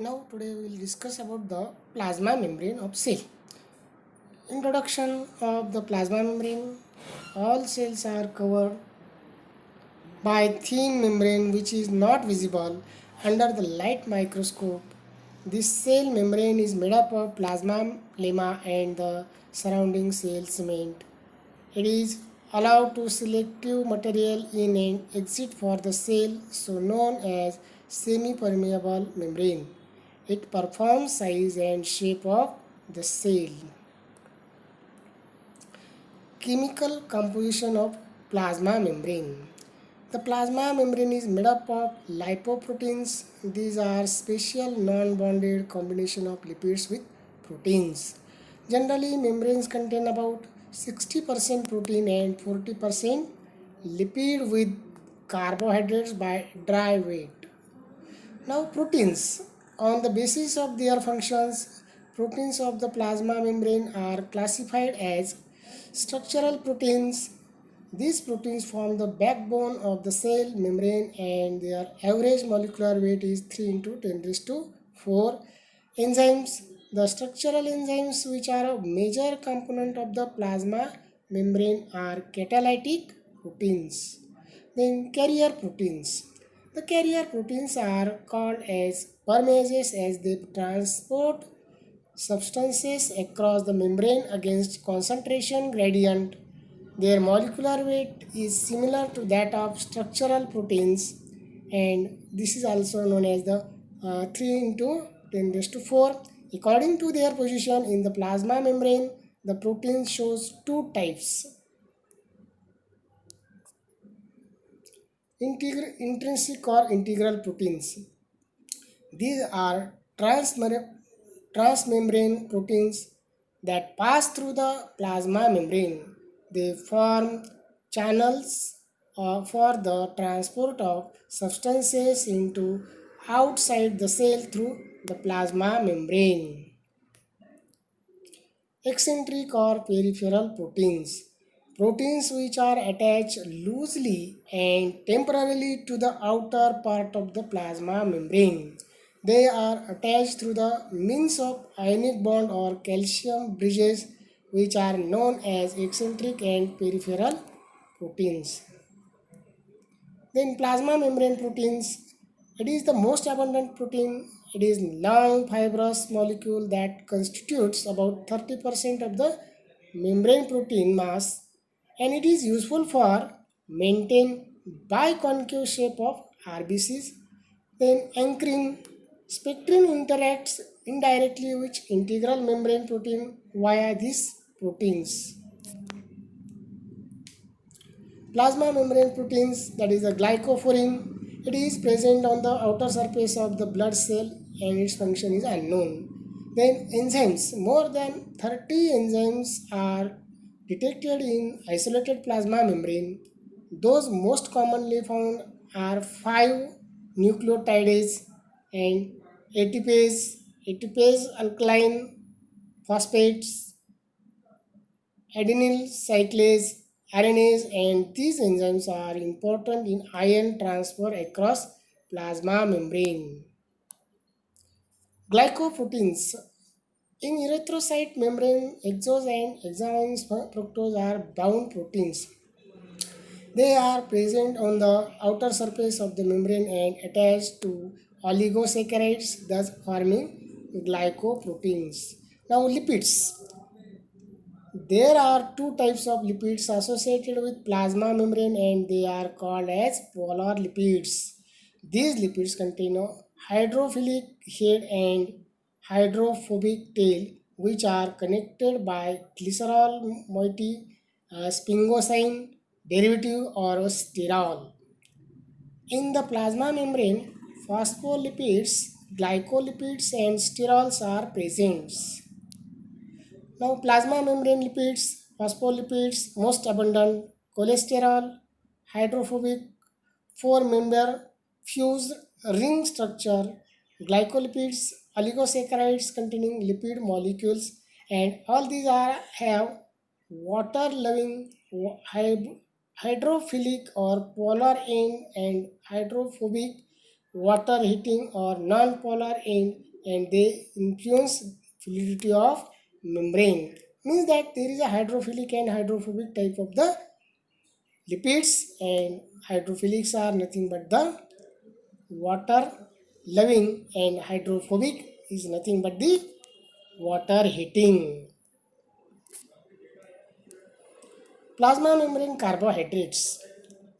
Now today we will discuss about the plasma membrane of cell. Introduction of the plasma membrane. All cells are covered by thin membrane which is not visible under the light microscope. This cell membrane is made up of plasma lemma and the surrounding cell cement. It is allowed to selective material in and exit for the cell, so known as semi-permeable membrane. It performs size and shape of the cell. Chemical composition of plasma membrane. The plasma membrane is made up of lipoproteins. These are special non-bonded combination of lipids with proteins. Generally, membranes contain about 60% protein and 40% lipid with carbohydrates by dry weight. Now proteins. On the basis of their functions, proteins of the plasma membrane are classified as structural proteins. These proteins form the backbone of the cell membrane and their average molecular weight is 3 into 10 raised to 4. Enzymes. The structural enzymes which are a major component of the plasma membrane are catalytic proteins. Then carrier proteins. The carrier proteins are called as permeases as they transport substances across the membrane against concentration gradient. Their molecular weight is similar to that of structural proteins, and this is also known as the 3 into 10 raised to 4. According to their position in the plasma membrane, the protein shows two types: intrinsic or integral proteins. These are transmembrane proteins that pass through the plasma membrane. They form channels for the transport of substances into outside the cell through the plasma membrane. Eccentric or peripheral proteins. Proteins which are attached loosely and temporarily to the outer part of the plasma membrane. They are attached through the means of ionic bond or calcium bridges, which are known as eccentric and peripheral proteins. Then plasma membrane proteins. It is the most abundant protein. It is long fibrous molecule that constitutes about 30% of the membrane protein mass, and it is useful for maintain biconcave shape of RBCs. Then anchoring. Spectrin interacts indirectly with integral membrane protein via these proteins. Plasma membrane proteins, that is a glycophorin, it is present on the outer surface of the blood cell and its function is unknown. Then enzymes, more than 30 enzymes are detected in isolated plasma membrane. Those most commonly found are 5 nucleotides and ATPase, ATPase alkaline phosphates, adenyl cyclase, RNase, and these enzymes are important in ion transfer across plasma membrane. Glycoproteins. In erythrocyte membrane, exos and hexamines fructose are bound proteins. They are present on the outer surface of the membrane and attached to oligosaccharides, thus forming glycoproteins. Now, lipids. There are two types of lipids associated with plasma membrane and they are called as polar lipids. These lipids contain a hydrophilic head and hydrophobic tail which are connected by glycerol moiety, sphingosine derivative or sterol. In the plasma membrane, phospholipids, glycolipids and sterols are present. Now, plasma membrane lipids, phospholipids, most abundant, cholesterol, hydrophobic, four-member fused ring structure, glycolipids, oligosaccharides containing lipid molecules, and all these are have water-loving hydrophilic or polar end and hydrophobic water heating or non-polar end and they influence fluidity of membrane. Means that there is a hydrophilic and hydrophobic type of the lipids, and hydrophilics are nothing but the water loving and hydrophobic is nothing but the water heating. Plasma membrane carbohydrates.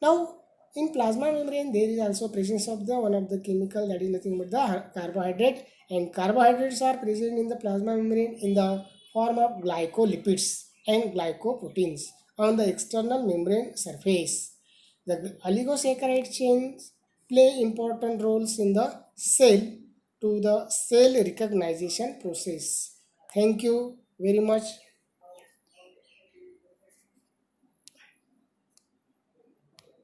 Now, in plasma membrane, there is also presence of the one of the chemical that is nothing but the carbohydrate, and carbohydrates are present in the plasma membrane in the form of glycolipids and glycoproteins on the external membrane surface. The oligosaccharide chains play important roles in the cell to the cell recognition process. Thank you very much